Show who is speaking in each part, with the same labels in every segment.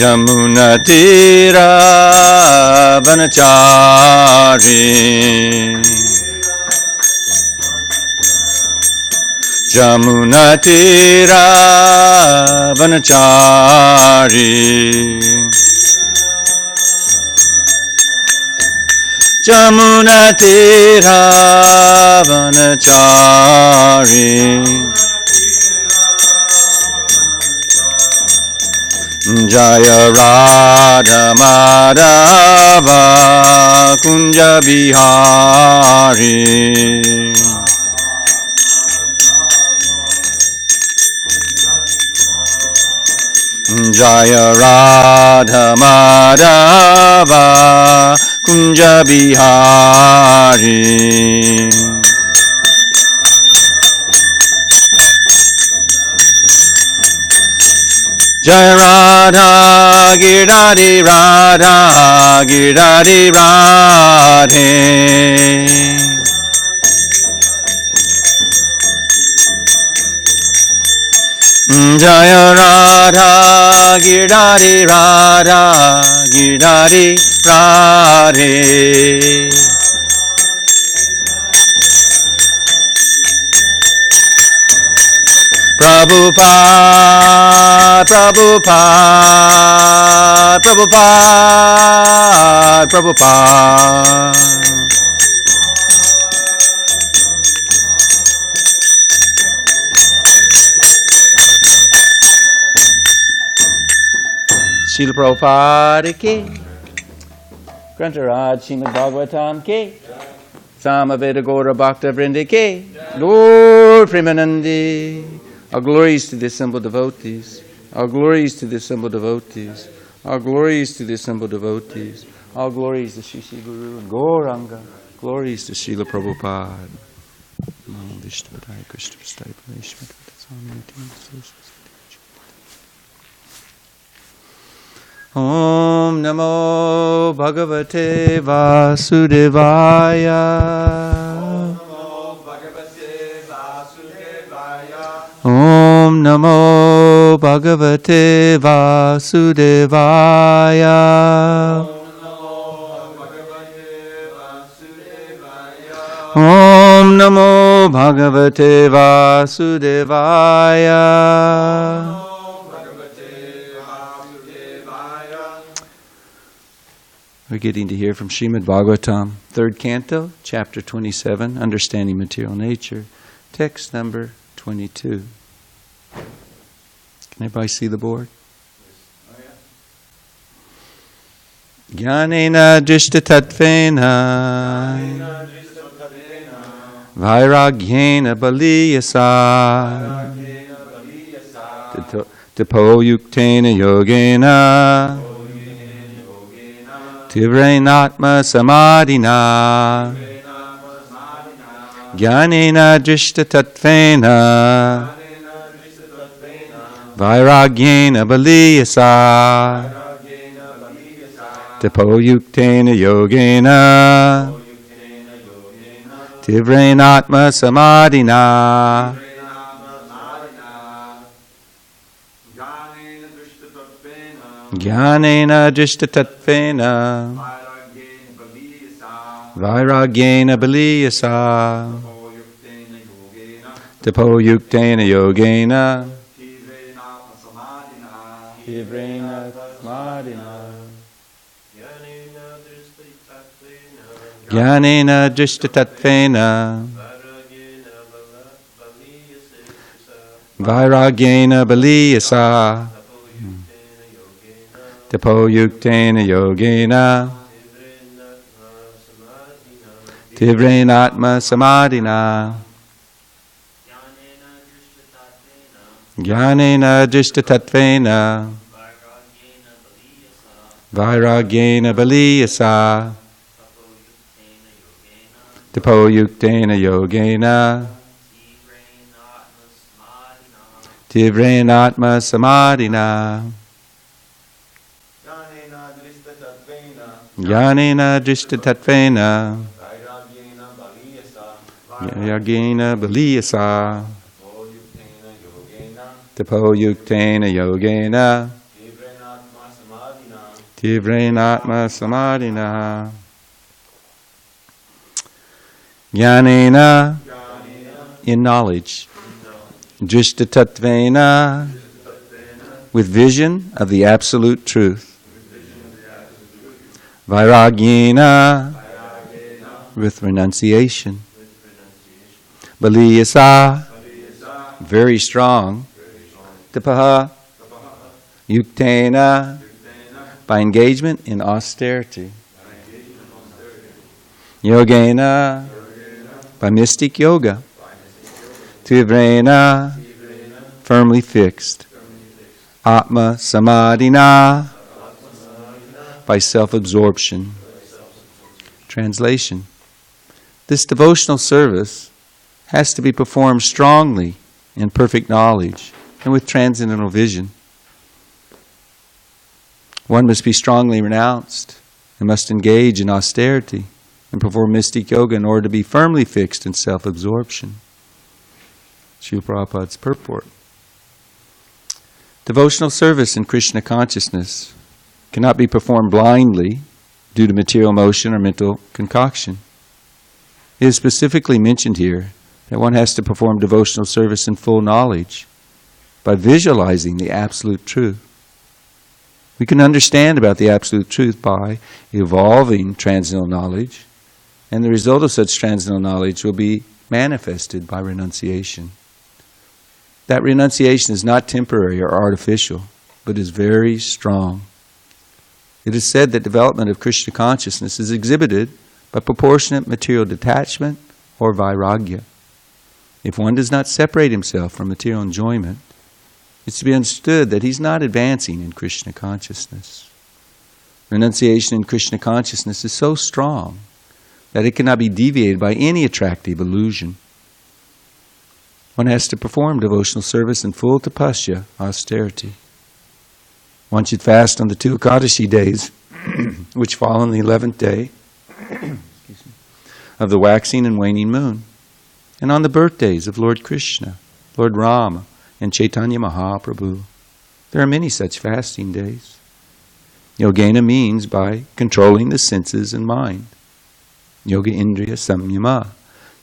Speaker 1: Jamunatira vanachari Jamunatira vanachari Jamunatira vanachari Jaya Radha Madhava Kunja Bihari Jaya Radha Madhava Kunja Bihari Jai Radha Girdhari Radha Girdhari Radhe Jaya Radha Girdhari Radha Girdhari Radhe Prabhupada, Prabhupada, Prabhupada, Prabhupada. Srila Prabhupada ki, Grantaraj Srimad Bhagavatam ki, Samaveda Gaura Bhakta Vrinda ki, Lord Premanandi. Our glories to the assembled devotees. Our glories to the assembled devotees. Our glories to the assembled devotees. Our glories to Shri Shri Guru and Gauranga. Glories to Srila Prabhupada. Om Namo Bhagavate Vasudevaya. Om Namo Bhagavate Vasudevaya. Om Namo Bhagavate Vasudevaya. We're getting to hear from Srimad Bhagavatam, 3rd Canto, Chapter 27, Understanding Material Nature, text number 22. Can everybody see the board? Jnanena drishta tatvena vairagyena baliyasa tapo yuktena yogena tivrenatma samadhina Jnanena drishta tatvena vairagyena baliyasa tapo yuktena yogena Tivrenatma samadhina. Jnanena drishtatattvena. Vairagyena baliyasa. Tapoyuktena yogena. Tivrena samadhina. Jnanena drishtatattvena. Vairagyena baliyasa. Tapoyuktena yogena. Tivrenatma samadhina. Jnanena drishtatattvena. Vairagyena baliyasa. Tapoyuktena yogena. Tivrenatma samadhina. Jnanena drishtatattvena. Vairagyena baliyasa. Tapoyuktena yogena. Tivrenatma samadhina. Jnanena, in knowledge. Drishtatattvena, with vision of the absolute truth. Vairagyena, with renunciation. Baliyasa, very strong. Tapaha, yuktena, by engagement in austerity. Yogena, by mystic yoga. Tivrena, firmly fixed. Atma samadhina, by self-absorption. Translation. This devotional service has to be performed strongly in perfect knowledge and with transcendental vision. One must be strongly renounced and must engage in austerity and perform mystic yoga in order to be firmly fixed in self-absorption. Srila Prabhupada's purport. Devotional service in Krishna consciousness cannot be performed blindly due to material motion or mental concoction. It is specifically mentioned here that one has to perform devotional service in full knowledge by visualizing the absolute truth. We can understand about the absolute truth by evolving transcendental knowledge, and the result of such transcendental knowledge will be manifested by renunciation. That renunciation is not temporary or artificial, but is very strong. It is said that development of Krishna consciousness is exhibited by proportionate material detachment or vairagya. If one does not separate himself from material enjoyment, it's to be understood that he's not advancing in Krishna consciousness. Renunciation in Krishna consciousness is so strong that it cannot be deviated by any attractive illusion. One has to perform devotional service in full tapasya, austerity. One should fast on the 2 Ekadashi days, which fall on the 11th day of the waxing and waning moon, and on the birthdays of Lord Krishna, Lord Rama, and Chaitanya Mahaprabhu. There are many such fasting days. Yogena means by controlling the senses and mind. Yoga Indriya Samyama.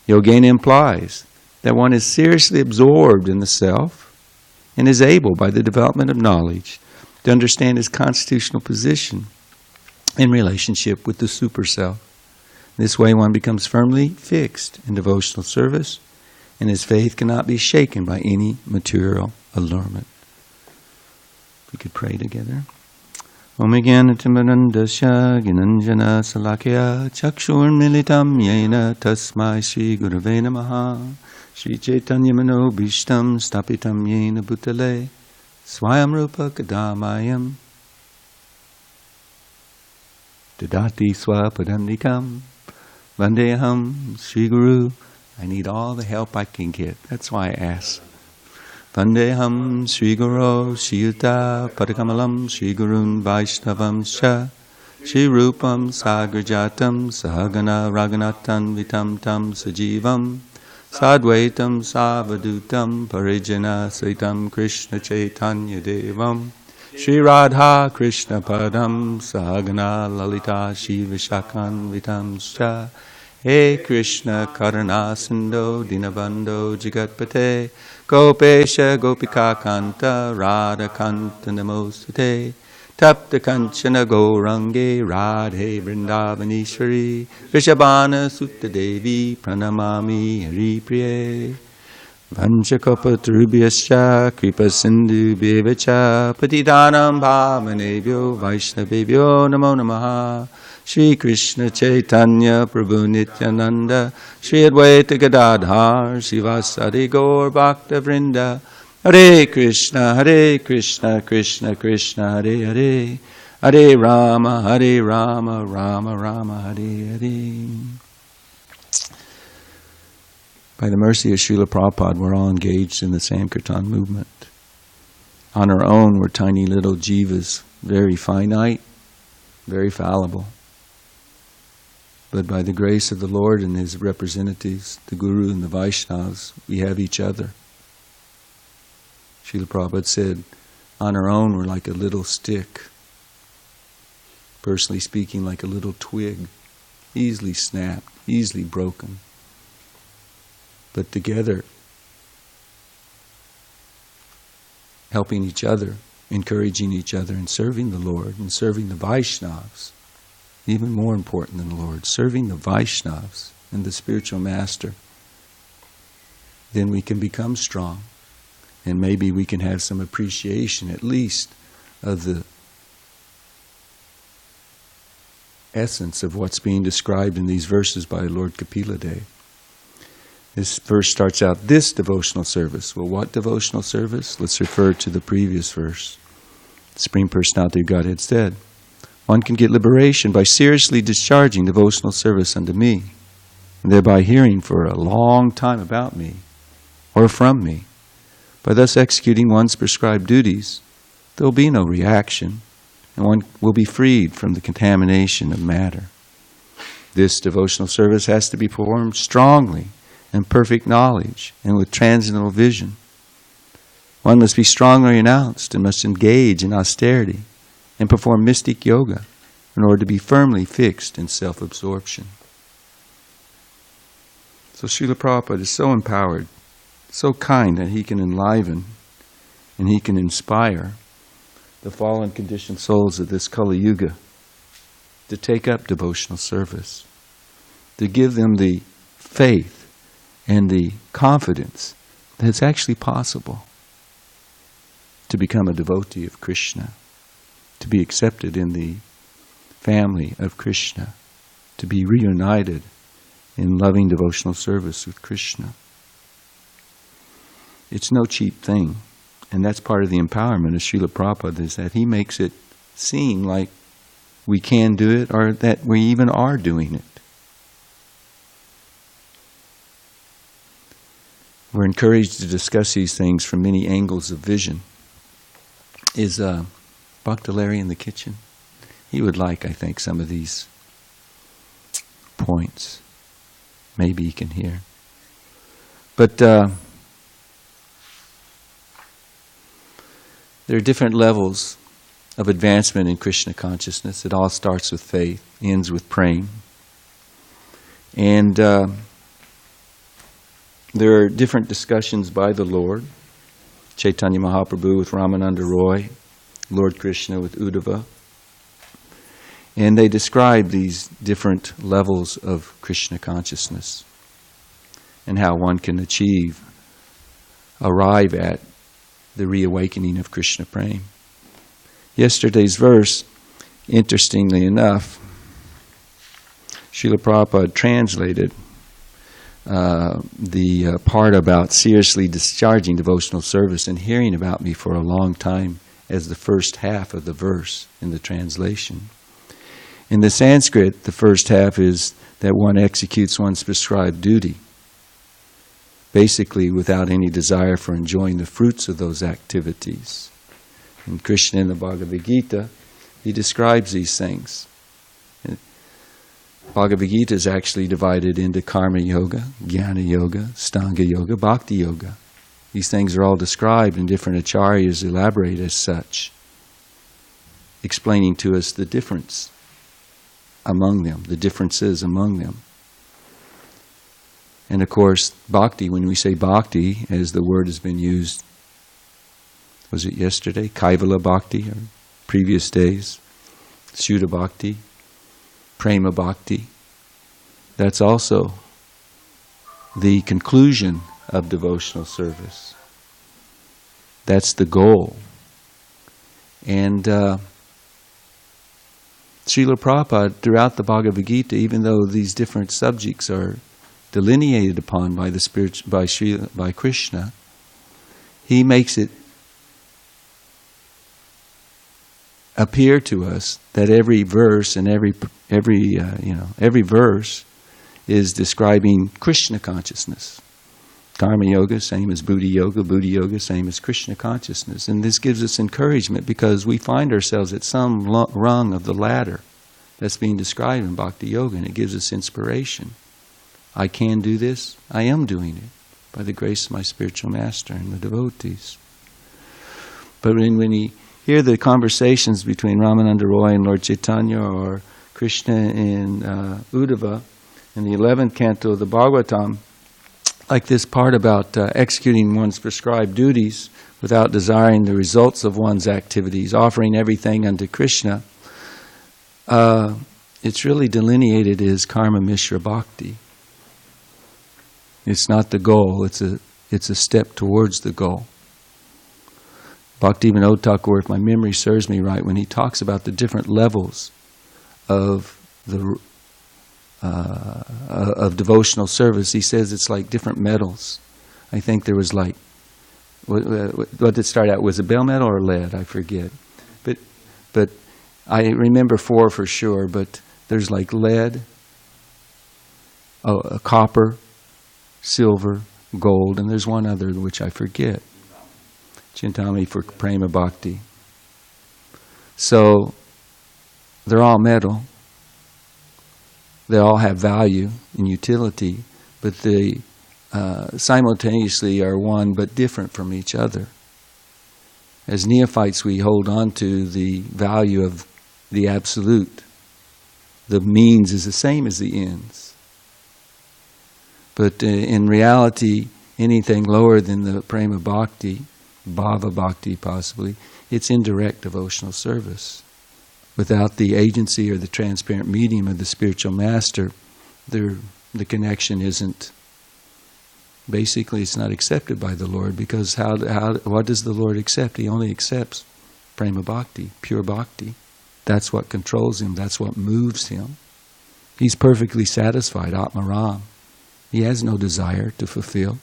Speaker 1: Yogena implies that one is seriously absorbed in the self and is able, by the development of knowledge, to understand his constitutional position in relationship with the super self. This way one becomes firmly fixed in devotional service, and his faith cannot be shaken by any material allurement. We could pray together. Om Jnana-timirandasya Gnananjana Salakya Chakshur Militam Yena Tasmai Shri Gurave Namaha Shri Chaitanya Manobhishtam Stapitam Yena Bhutale Swayam Rupa Kadamayam Dadati Swapadandikam Vandeham Sri Guru. I need all the help I can get. That's why I ask. Vandeham Sri Guru Shiyuta Padakamalam Sri Gurun Vaishnavam Sha Shri Rupam Sagrajatam Sahagana Raghunathan Vitam Tam Sajivam Sadvaitam Savadutam Parijana Saitam Krishna Chaitanya Devam Shri Radha Krishna Padam Sahagana Lalita Shiva Shakan Vitam Scha He Krishna Karana Sindho Dinabando Jagatpate Gopesha Gopika Kanta Radha Kanta Namostate Tapta Kanchana Gourange Radhe Vrindavanishwari Vrishabhana Sutta Devi Pranamami Hari Priye Vanchakopatrubhyascha Kripa Sindhu Bhevacha Patidanam Bhavanebhyo Vaishnavebhyo Namo Namaha Shri Krishna Chaitanya Prabhu Nityananda Shri Advaita Gadadhar Sivasadi Gaur Bhakta Vrinda Hare Krishna Krishna Krishna Hare Hare Hare Rama Rama Rama Hare Hare. By the mercy of Srila Prabhupada, we're all engaged in the Sankirtan movement. On our own, we're tiny little jivas, very finite, very fallible. But by the grace of the Lord and His representatives, the Guru and the Vaishnavas, we have each other. Srila Prabhupada said, on our own we're like a little stick. Personally speaking, like a little twig, easily snapped, easily broken. But together, helping each other, encouraging each other, and serving the Lord, and serving the Vaishnavas, even more important than the Lord, serving the Vaishnavas and the spiritual master, then we can become strong. And maybe we can have some appreciation, at least, of the essence of what's being described in these verses by Lord Kapila Dev. This verse starts out, this devotional service. Well, what devotional service? Let's refer to the previous verse. The Supreme Personality of Godhead said, one can get liberation by seriously discharging devotional service unto me, and thereby hearing for a long time about me, or from me. By thus executing one's prescribed duties, there will be no reaction, and one will be freed from the contamination of matter. This devotional service has to be performed strongly, in perfect knowledge, and with transcendental vision. One must be strongly renounced and must engage in austerity and perform mystic yoga in order to be firmly fixed in self-absorption. So Srila Prabhupada is so empowered, so kind that he can enliven and he can inspire the fallen conditioned souls of this Kali Yuga to take up devotional service, to give them the faith and the confidence that it's actually possible to become a devotee of Krishna, to be accepted in the family of Krishna, to be reunited in loving devotional service with Krishna. It's no cheap thing, and that's part of the empowerment of Srila Prabhupada, is that he makes it seem like we can do it, or that we even are doing it. We're encouraged to discuss these things from many angles of vision. Is Bhakta Larry in the kitchen? He would like, I think, some of these points. Maybe he can hear. But there are different levels of advancement in Krishna consciousness. It all starts with faith, ends with praying. And there are different discussions by the Lord. Chaitanya Mahaprabhu with Ramananda Roy, Lord Krishna with Uddhava. And they describe these different levels of Krishna consciousness and how one can arrive at the reawakening of Krishna Prema. Yesterday's verse, interestingly enough, Srila Prabhupada translated the part about seriously discharging devotional service and hearing about me for a long time as the first half of the verse in the translation. In the Sanskrit, the first half is that one executes one's prescribed duty, basically without any desire for enjoying the fruits of those activities. And Krishna in the Bhagavad Gita, he describes these things. Bhagavad Gita is actually divided into karma yoga, jnana yoga, stanga yoga, bhakti yoga. These things are all described, and different acharyas elaborate as such, explaining to us the difference among them, the differences among them. And of course, bhakti, when we say bhakti, as the word has been used, was it yesterday? Kaivala bhakti, or previous days? Shuddha bhakti, prema bhakti. That's also the conclusion of devotional service. That's the goal. And Srila Prabhupada, throughout the Bhagavad Gita, even though these different subjects are delineated upon by the spirit, by Krishna, he makes it appear to us that every verse and every verse is describing Krishna consciousness. Karma yoga, same as Buddha yoga, same as Krishna consciousness. And this gives us encouragement because we find ourselves at some rung of the ladder that's being described in Bhakti Yoga, and it gives us inspiration. I can do this, I am doing it, by the grace of my spiritual master and the devotees. But when you hear the conversations between Ramananda Roy and Lord Chaitanya, or Krishna and Uddhava, in the 11th canto of the Bhagavatam, like this part about executing one's prescribed duties without desiring the results of one's activities, offering everything unto Krishna, it's really delineated as karma mishra bhakti. It's not the goal, it's a step towards the goal. Bhaktivinoda Thakur, if my memory serves me right, when he talks about the different levels of devotional service, he says it's like different metals. I think there was like, what did it start out? Was it bell metal or lead? I forget. But I remember 4 for sure, but there's like lead, copper, silver, gold, and there's one other which I forget. Chintami for prema bhakti. So they're all metal. They all have value and utility, but they simultaneously are one but different from each other. As neophytes, we hold on to the value of the absolute. The means is the same as the ends. But in reality, anything lower than the prema bhakti, bhava bhakti possibly, it's indirect devotional service. Without the agency or the transparent medium of the spiritual master, the connection isn't, basically it's not accepted by the Lord, because what does the Lord accept? He only accepts prema bhakti, pure bhakti. That's what controls him, that's what moves him. He's perfectly satisfied, Atmaram. He has no desire to fulfill.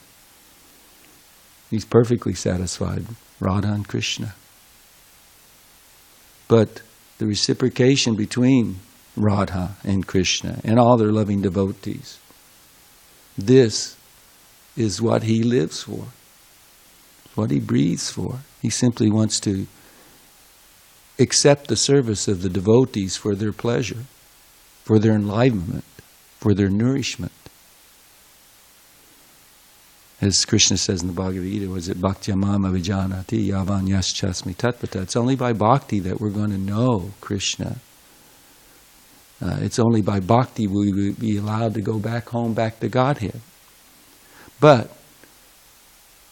Speaker 1: He's perfectly satisfied, Radha and Krishna. But the reciprocation between Radha and Krishna and all their loving devotees, this is what he lives for, what he breathes for. He simply wants to accept the service of the devotees for their pleasure, for their enlivenment, for their nourishment. As Krishna says in the Bhagavad Gita, was it bhaktya mama vijanati yavan yaschasmi tatpata? It's only by bhakti that we're going to know Krishna. It's only by bhakti we will be allowed to go back home, back to Godhead. But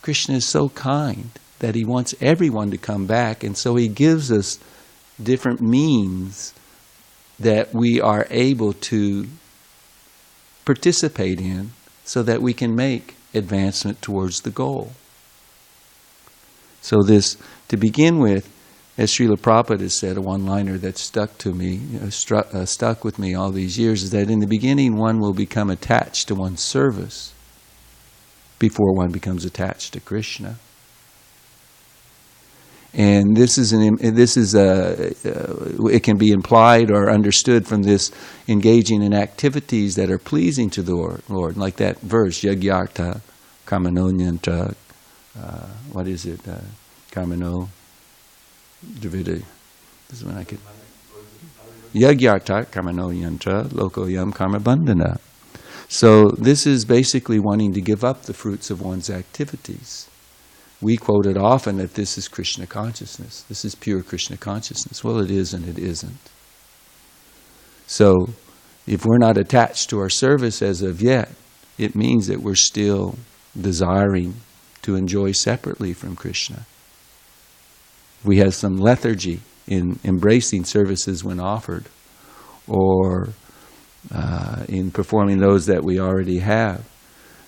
Speaker 1: Krishna is so kind that he wants everyone to come back, and so he gives us different means that we are able to participate in so that we can make advancement towards the goal. So this, to begin with, as Srila Prabhupada has said, a one-liner that stuck to me, stuck with me all these years, is that in the beginning one will become attached to one's service before one becomes attached to Krishna. And it can be implied or understood from this engaging in activities that are pleasing to the Lord, like that verse, Yagyartha, Karmanonyanta, what is it? Karmano, Dravida. This is when I could. Yagyarta karmano yantra lokoyam karma bandhana. So this is basically wanting to give up the fruits of one's activities. We quote it often that this is Krishna consciousness. This is pure Krishna consciousness. Well, it is and it isn't. So, if we're not attached to our service as of yet, it means that we're still desiring to enjoy separately from Krishna. We have some lethargy in embracing services when offered, or in performing those that we already have,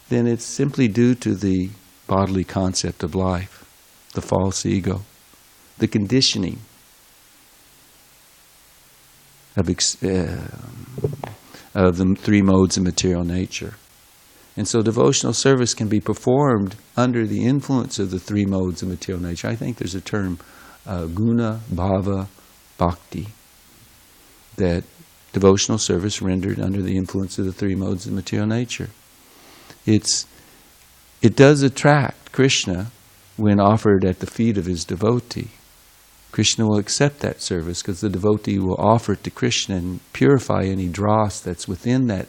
Speaker 1: then it's simply due to the bodily concept of life, the false ego, the conditioning of the three modes of material nature. And so devotional service can be performed under the influence of the three modes of material nature. I think there's a term, guna, bhava, bhakti, that devotional service rendered under the influence of the three modes of material nature. It does attract Krishna when offered at the feet of his devotee. Krishna will accept that service because the devotee will offer it to Krishna and purify any dross that's within that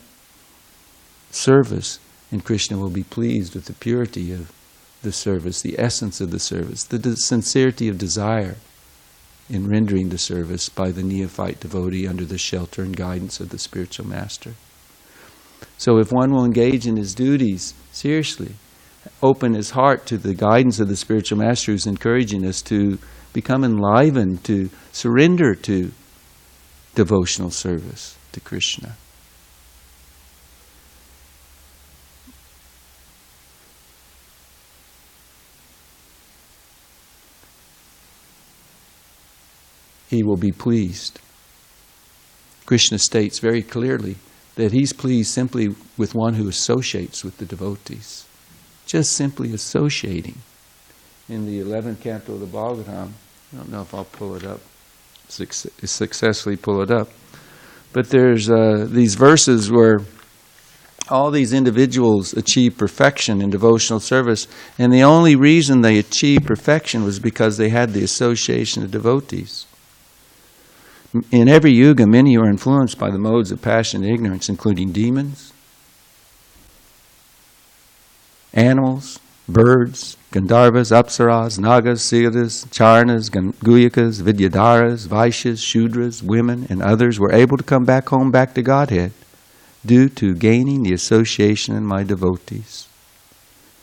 Speaker 1: service, and Krishna will be pleased with the purity of the service, the essence of the service, the sincerity of desire in rendering the service by the neophyte devotee under the shelter and guidance of the spiritual master. So if one will engage in his duties seriously, open his heart to the guidance of the spiritual master who's encouraging us to become enlivened, to surrender to devotional service to Krishna. He will be pleased. Krishna states very clearly that he's pleased simply with one who associates with the devotees. Just simply associating. In the 11th canto of the Bhagavatam, I don't know if I'll pull it up, successfully pull it up, but there's these verses where all these individuals achieve perfection in devotional service, and the only reason they achieved perfection was because they had the association of devotees. In every yuga, many are influenced by the modes of passion and ignorance, including demons, animals, birds, Gandharvas, Apsaras, Nagas, Siddhas, Charnas, Guyakas, Vidyadharas, Vaishyas, Shudras, women, and others were able to come back home, back to Godhead, due to gaining the association in my devotees.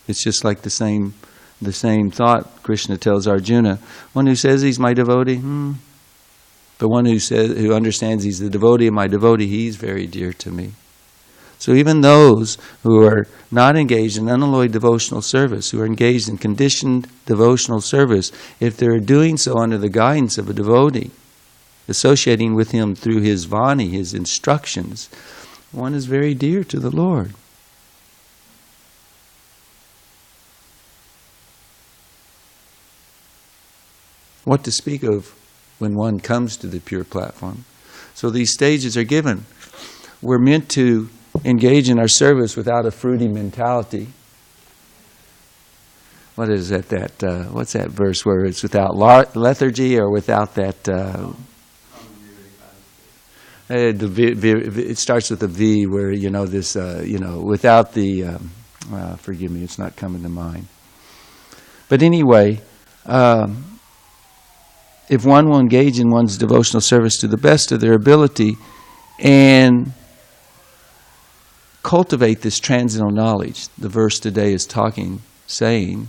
Speaker 1: It's just like the same thought Krishna tells Arjuna. One who says he's my devotee, but one who understands he's the devotee of my devotee, he's very dear to me. So even those who are not engaged in unalloyed devotional service, who are engaged in conditioned devotional service, if they're doing so under the guidance of a devotee, associating with him through his vani, his instructions, one is very dear to the Lord. What to speak of when one comes to the pure platform? So these stages are given. We're meant to engage in our service without a fruity mentality. What is that? What's that verse where it's without lethargy or without that? It starts with a V, where without the. Forgive me, it's not coming to mind. But anyway, if one will engage in one's devotional service to the best of their ability and cultivate this transcendental knowledge. The verse today is saying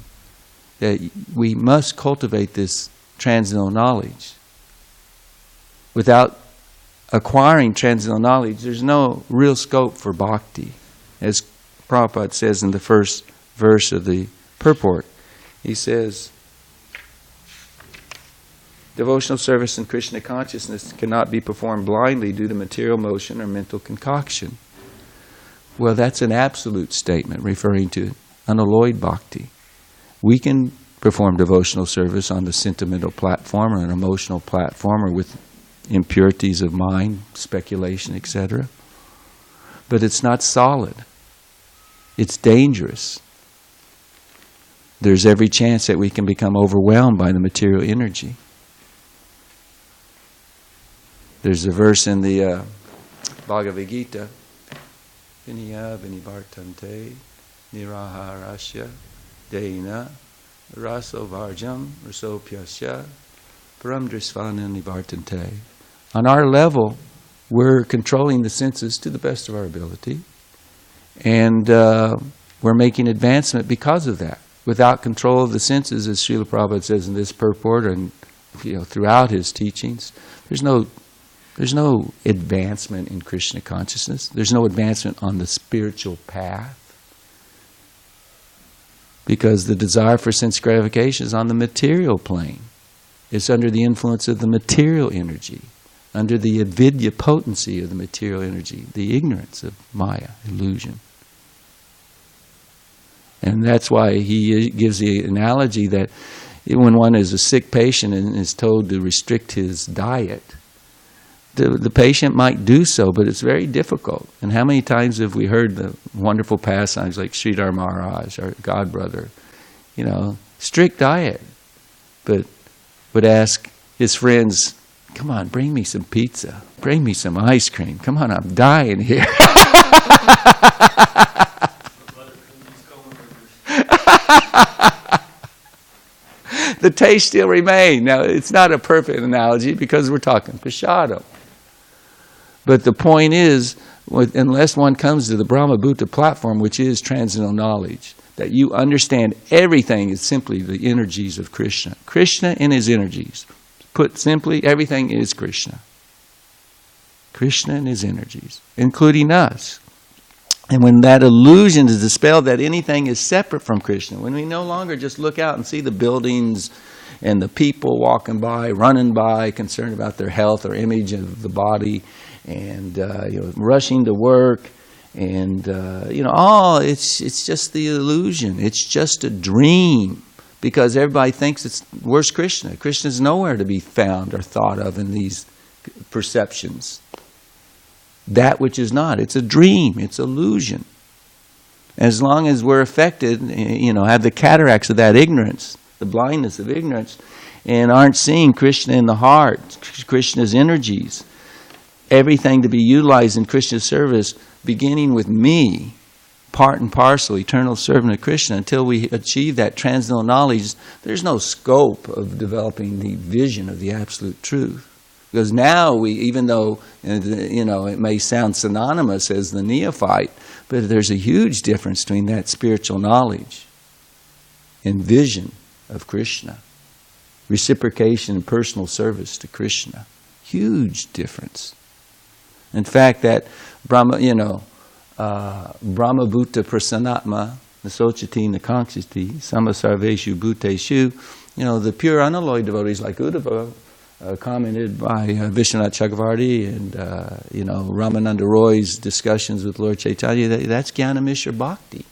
Speaker 1: that we must cultivate this transcendental knowledge. Without acquiring transcendental knowledge, there's no real scope for bhakti. As Prabhupada says in the first verse of the purport, he says, devotional service in Krishna consciousness cannot be performed blindly due to material motion or mental concoction. Well, that's an absolute statement referring to unalloyed bhakti. We can perform devotional service on the sentimental platform or an emotional platform or with impurities of mind, speculation, etc. But it's not solid. It's dangerous. There's every chance that we can become overwhelmed by the material energy. There's a verse in the Bhagavad Gita, Viniya Vinivartante Niraharasya Deina Raso Varjam Rasopyasya Param Drisvana Nivartante. On our level, we're controlling the senses to the best of our ability, and we're making advancement because of that. Without control of the senses, as Srila Prabhupada says in this purport and throughout his teachings, there's no advancement in Krishna consciousness. There's no advancement on the spiritual path, because the desire for sense gratification is on the material plane. It's under the influence of the material energy, under the avidya potency of the material energy, the ignorance of Maya, illusion. And that's why he gives the analogy that when one is a sick patient and is told to restrict his diet, the patient might do so, but it's very difficult. And how many times have we heard the wonderful pastimes like Sridhar Maharaj, our godbrother, strict diet, but would ask his friends, come on, bring me some pizza, bring me some ice cream, come on, I'm dying here. The taste still remains. Now, it's not a perfect analogy because we're talking prasadam. But the point is, unless one comes to the Brahma-Bhuta platform, which is transcendental knowledge, that you understand everything is simply the energies of Krishna. Krishna and his energies. Put simply, everything is Krishna. Krishna and his energies, including us. And when that illusion is dispelled that anything is separate from Krishna, when we no longer just look out and see the buildings and the people walking by, running by, concerned about their health or image of the body, and rushing to work, and it's just the illusion. It's just a dream, because everybody thinks where's Krishna? Krishna's nowhere to be found or thought of in these perceptions. That which is not. It's a dream. It's illusion. As long as we're affected, have the cataracts of that ignorance, the blindness of ignorance, and aren't seeing Krishna in the heart, Krishna's energies, everything to be utilized in Krishna's service, beginning with me, part and parcel, eternal servant of Krishna, until we achieve that transcendental knowledge, there's no scope of developing the vision of the absolute truth. Because now even though, it may sound synonymous as the neophyte, but there's a huge difference between that spiritual knowledge and vision of Krishna. Reciprocation and personal service to Krishna. Huge difference. In fact, that Brahma-bhuta prasanatma, nasochati nakanksati, samasarveshu bhuteshu, the pure unalloyed devotees like Uddhava, commented by Vishwanath Chakravarti and Ramananda Roy's discussions with Lord Chaitanya, that's Jnana Mishra Bhakti.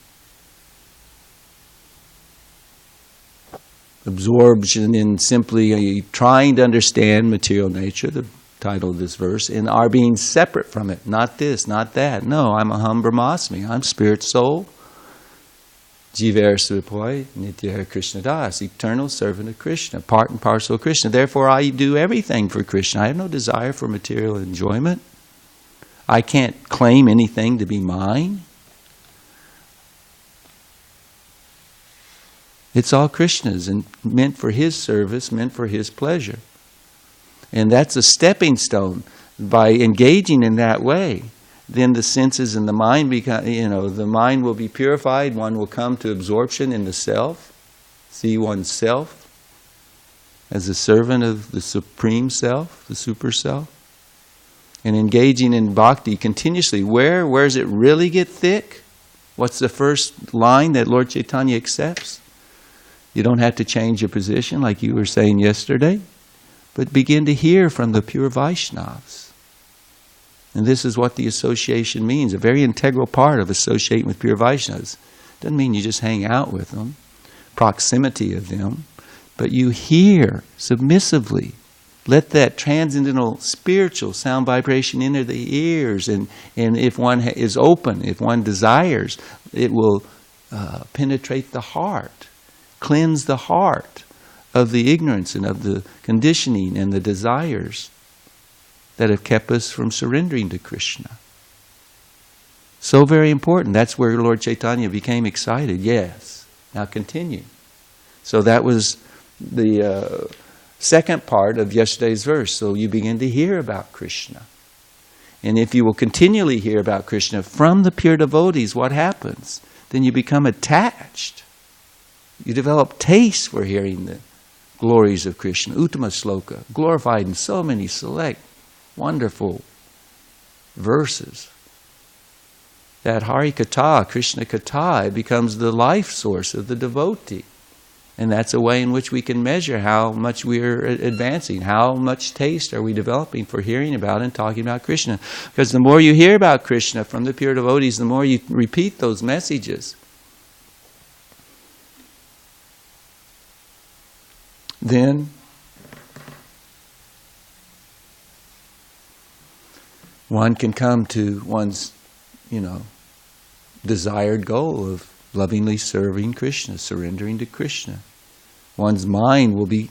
Speaker 1: Absorption in simply trying to understand material nature, the title of this verse, and our being separate from it. Not this, not that. No, I'm Aham Brahmasmi. I'm spirit soul. Jiver Svipoi, Nitya Krishna Das, eternal servant of Krishna, part and parcel of Krishna. Therefore, I do everything for Krishna. I have no desire for material enjoyment. I can't claim anything to be mine. It's all Krishna's and meant for his service, meant for his pleasure. And that's a stepping stone. By engaging in that way, then the senses and the mind become, the mind will be purified. One will come to absorption in the self, see oneself as a servant of the supreme self, the super self, and engaging in bhakti continuously. Where does it really get thick? What's the first line that Lord Chaitanya accepts? You don't have to change your position like you were saying yesterday, but begin to hear from the pure Vaishnavas. And this is what the association means, a very integral part of associating with pure Vaishnavas. Doesn't mean you just hang out with them, proximity of them, but you hear submissively. Let that transcendental spiritual sound vibration enter the ears, and if one is open, if one desires, it will penetrate the heart, cleanse the heart of the ignorance and of the conditioning and the desires. that have kept us from surrendering to Krishna. So very important. That's where Lord Chaitanya became excited. Yes, now continue. So that was the second part of yesterday's verse. So you begin to hear about Krishna. And if you will continually hear about Krishna from the pure devotees, what happens? Then you become attached. You develop taste for hearing the glories of Krishna. Uttama Sloka, glorified in so many select, wonderful verses. That Hari Katha, Krishna Katha, becomes the life source of the devotee. And that's a way in which we can measure how much we're advancing, how much taste are we developing for hearing about and talking about Krishna. Because the more you hear about Krishna from the pure devotees, the more you repeat those messages, then one can come to one's, desired goal of lovingly serving Krishna, surrendering to Krishna. One's mind will be,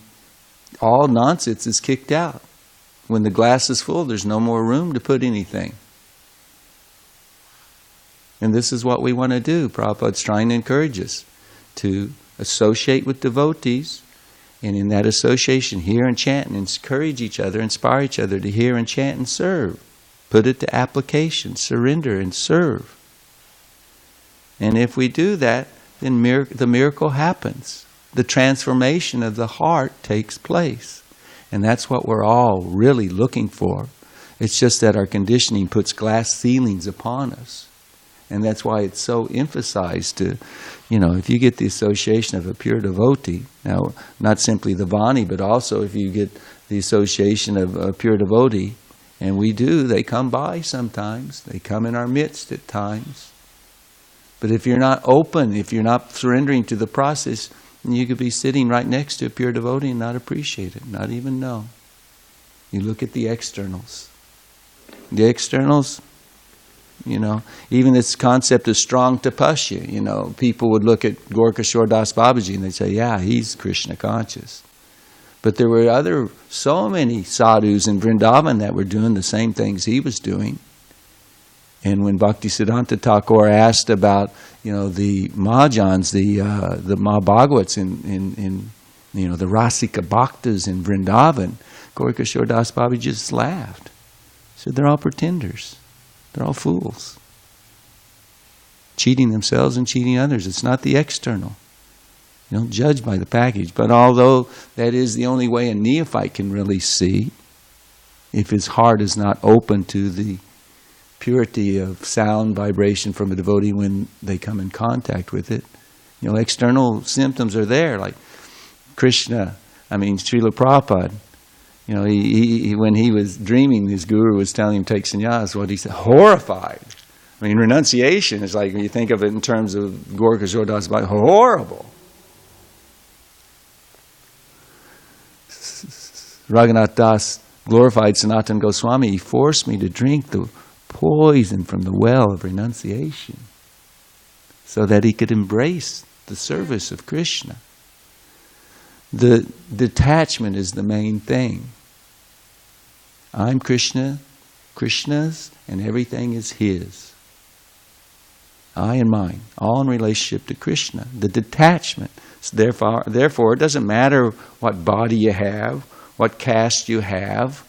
Speaker 1: all nonsense is kicked out. When the glass is full, there's no more room to put anything. And this is what we want to do. Prabhupada's trying to encourage us to associate with devotees, and in that association, hear and chant and encourage each other, inspire each other to hear and chant and serve. Put it to application, surrender and serve. And if we do that, then the miracle happens. The transformation of the heart takes place. And that's what we're all really looking for. It's just that our conditioning puts glass ceilings upon us. And that's why it's so emphasized to, if you get the association of a pure devotee, now not simply the Vani, but also if you get the association of a pure devotee, and we do, they come by sometimes, they come in our midst at times. But if you're not open, if you're not surrendering to the process, you could be sitting right next to a pure devotee and not appreciate it, not even know. You look at the externals. The externals, even this concept of strong tapasya, people would look at Gorkashore Das Babaji and they'd say, yeah, he's Krishna conscious. But there were so many sadhus in Vrindavan that were doing the same things he was doing. And when Bhaktisiddhanta Thakur asked about, the Mahajans, the Mahabhagavats in the Rasika Bhaktas in Vrindavan, Gorkashore Das Babaji just laughed. He said, they're all pretenders. They're all fools. Cheating themselves and cheating others. It's not the external. You don't judge by the package. But although that is the only way a neophyte can really see, if his heart is not open to the purity of sound vibration from a devotee when they come in contact with it. External symptoms are there, like Srila Prabhupada. He when he was dreaming, his guru was telling him to take sannyas. What he said, horrified. Renunciation is like, when you think of it in terms of Gorkashore Das Babaji, horrible. Raghunath Das, glorified Sanatana Goswami, he forced me to drink the poison from the well of renunciation so that he could embrace the service of Krishna. The detachment is the main thing. I'm Krishna, Krishna's, and everything is his. I and mine, all in relationship to Krishna. The detachment. So therefore, it doesn't matter what body you have, what caste you have,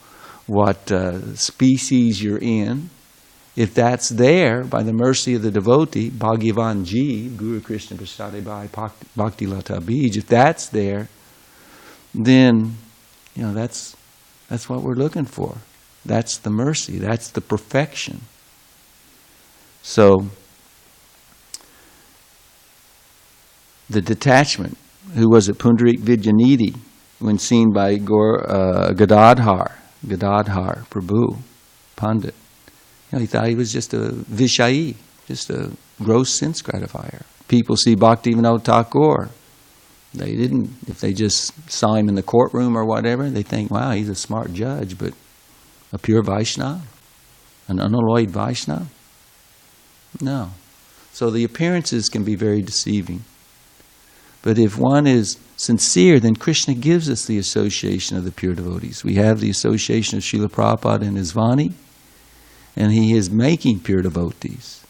Speaker 1: what species you're in. If that's there, by the mercy of the devotee, Bhagavan Jeev, Guru Krishna Prasade Bhai Bhakti Lata Bij, if that's there, then, that's what we're looking for. That's the mercy. That's the perfection. So, the detachment, who was it? Pundarik Vidyanidhi, when seen by Gadadhar Prabhu, Pandit. He thought he was just a Vishayi, just a gross sense gratifier. People see Bhaktivinoda Thakur. They didn't, if they just saw him in the courtroom or whatever, they think, wow, he's a smart judge, but a pure Vaishnava? An unalloyed Vaishnava? No. So the appearances can be very deceiving. But if one is sincere, then Krishna gives us the association of the pure devotees. We have the association of Srila Prabhupada and his Vani, and he is making pure devotees.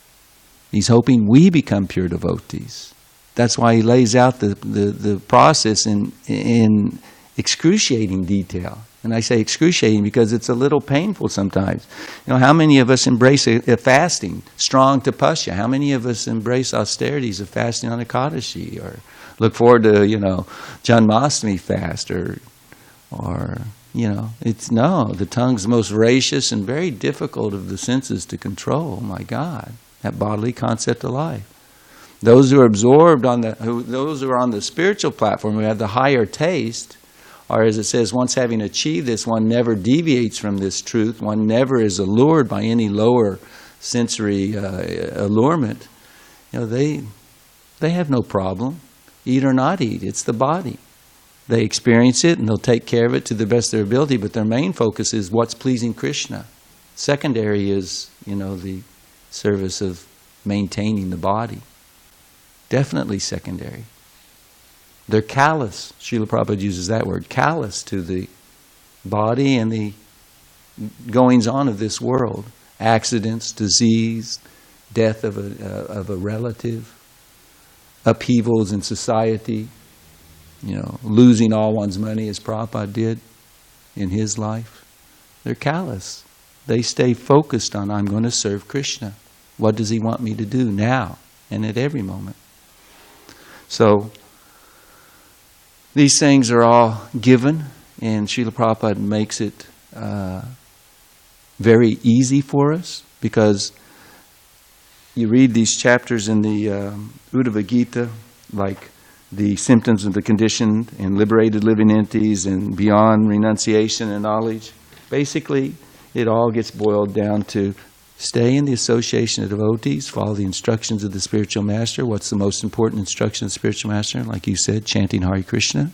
Speaker 1: He's hoping we become pure devotees. That's why he lays out the process in excruciating detail. And I say excruciating because it's a little painful sometimes. You know, how many of us embrace a fasting, strong tapasya? How many of us embrace austerities of fasting on Ekadashi, or look forward to, Janmashtami fast, or the tongue's the most voracious and very difficult of the senses to control. Oh my God, that bodily concept of life. Those who are absorbed those who are on the spiritual platform, who have the higher taste, or as it says, once having achieved this, one never deviates from this truth. One never is allured by any lower sensory allurement. They have no problem. Eat or not eat, it's the body. They experience it and they'll take care of it to the best of their ability, but their main focus is what's pleasing Krishna. Secondary is, the service of maintaining the body. Definitely secondary. They're callous. Srila Prabhupada uses that word, callous to the body and the goings-on of this world. Accidents, disease, death of a relative, upheavals in society, losing all one's money as Prabhupada did in his life. They're callous. They stay focused on, I'm going to serve Krishna. What does he want me to do now and at every moment? So, these things are all given, and Srila Prabhupada makes it very easy for us, because you read these chapters in the Uddhava Gita, like the symptoms of the conditioned and liberated living entities and beyond renunciation and knowledge. Basically, it all gets boiled down to stay in the association of devotees, follow the instructions of the spiritual master. What's the most important instruction of the spiritual master? Like you said, chanting Hare Krishna.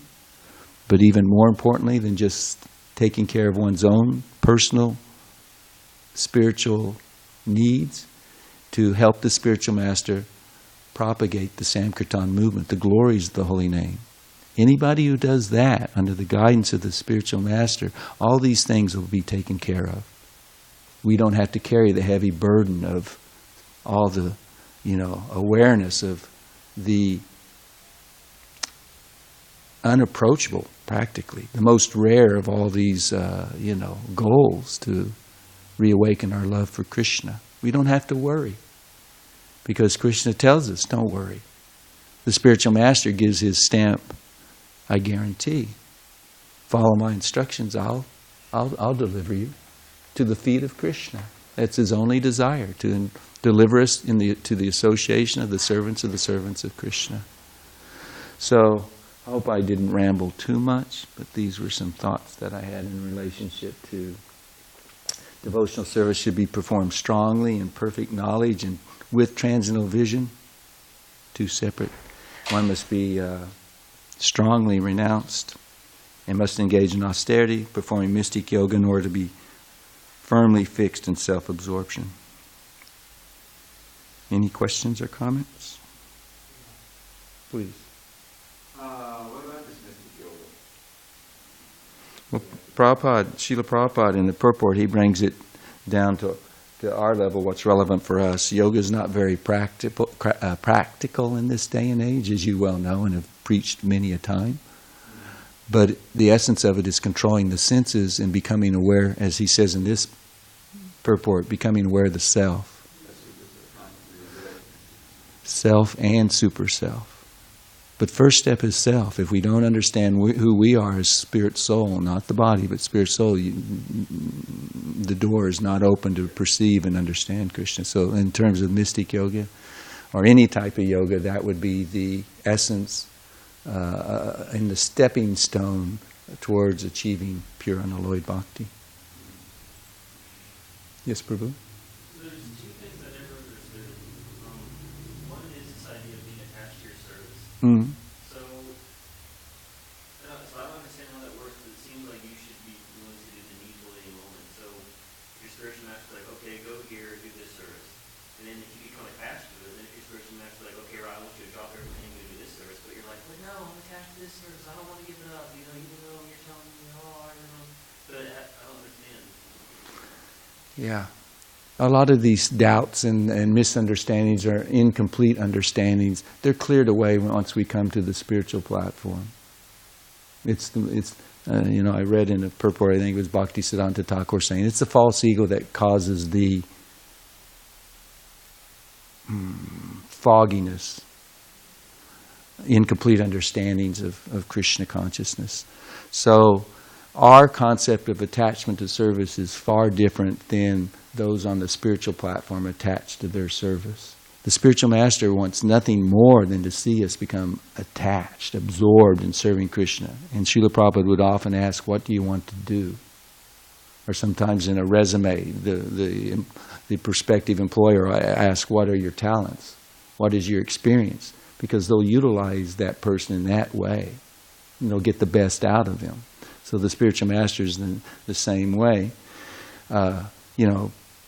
Speaker 1: But even more importantly than just taking care of one's own personal spiritual needs, to help the spiritual master propagate the Sankirtan movement, the glories of the holy name. Anybody who does that under the guidance of the spiritual master, all these things will be taken care of. We don't have to carry the heavy burden of all the, awareness of the unapproachable, practically, the most rare of all these, goals to reawaken our love for Krishna. We don't have to worry, because Krishna tells us, don't worry. The spiritual master gives his stamp, I guarantee. Follow my instructions, I'll deliver you to the feet of Krishna. That's his only desire, to deliver us to the association of the servants of Krishna. So, I hope I didn't ramble too much, but these were some thoughts that I had in relationship to devotional service should be performed strongly in perfect knowledge and with transcendental vision. Two separate. One must be strongly renounced and must engage in austerity, performing mystic yoga in order to be firmly fixed in self-absorption. Any questions or comments? Please.
Speaker 2: What about this mystic yoga?
Speaker 1: Well, Srila Prabhupada in the purport, he brings it down to our level, what's relevant for us. Yoga is not very practical in this day and age, as you well know and have preached many a time. But the essence of it is controlling the senses and becoming aware, as he says in this purport, becoming aware of the self. Self and super self. But first step is self. If we don't understand who we are as spirit soul, not the body, but spirit soul, the door is not open to perceive and understand Krishna. So in terms of mystic yoga, or any type of yoga, that would be the essence and the stepping stone towards achieving pure unalloyed bhakti. Yes, Prabhu?
Speaker 3: There's two things I never understood. One is this idea of being attached to your service.
Speaker 1: Mm.
Speaker 3: So I don't understand how that works, but it seems like you should be willing to do the needful at any moment. So your spiritual master's like, okay, go here, do this service. And then if you become attached to it, then if your spiritual master's like, okay, right, I want you to drop everything and do this service, but you're like, well, no, I'm attached to this service. I don't want to give it up, even though you're telling me, but I don't understand.
Speaker 1: Yeah. A lot of these doubts and misunderstandings are incomplete understandings. They're cleared away once we come to the spiritual platform. I read in a purport, I think it was Bhakti Siddhanta Thakur saying, it's the false ego that causes the fogginess, incomplete understandings of Krishna consciousness. So our concept of attachment to service is far different than those on the spiritual platform attached to their service. The spiritual master wants nothing more than to see us become attached, absorbed in serving Krishna. And Srila Prabhupada would often ask, what do you want to do? Or sometimes in a resume, the prospective employer asks, what are your talents? What is your experience? Because they'll utilize that person in that way. And they'll get the best out of them. So the spiritual master is in the same way.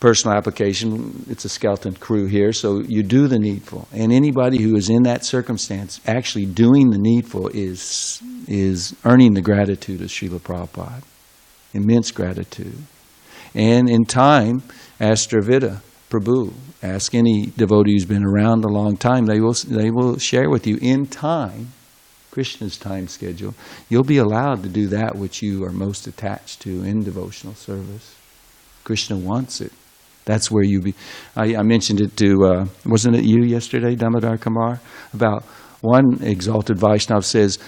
Speaker 1: Personal application, it's a skeleton crew here, so you do the needful. And anybody who is in that circumstance, actually doing the needful is earning the gratitude of Srila Prabhupada. Immense gratitude. And in time, ask Dravida, Prabhu, ask any devotee who's been around a long time, they will share with you in time, Krishna's time schedule, you'll be allowed to do that which you are most attached to in devotional service. Krishna wants it. That's where you be. I mentioned it to, wasn't it you yesterday, Damodar Kumar? About one exalted Vaishnava says,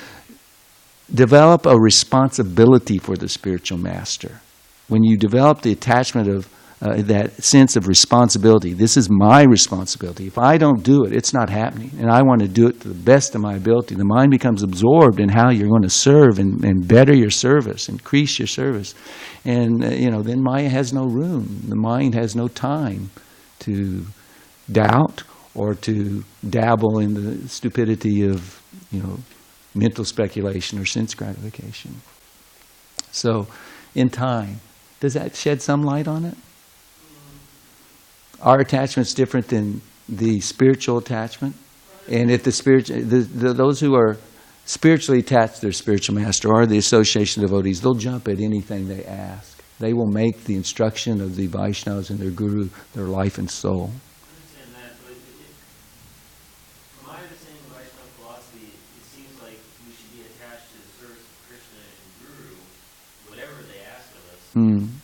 Speaker 1: develop a responsibility for the spiritual master. When you develop the attachment of that sense of responsibility, this is my responsibility. If I don't do it, it's not happening. And I want to do it to the best of my ability. The mind becomes absorbed in how you're going to serve and better your service, increase your service. And, then Maya has no room. The mind has no time to doubt or to dabble in the stupidity of, mental speculation or sense gratification. So, in time, does that shed some light on it? Our attachment's different than the spiritual attachment. And if those who are spiritually attached to their spiritual master or the association of devotees, they'll jump at anything they ask. They will make the instruction of the Vaishnavas and their guru their life and soul.
Speaker 3: I understand that, but from my understanding of Vaishnava philosophy, it seems like we should be attached to the service of Krishna and Guru, whatever they ask of us.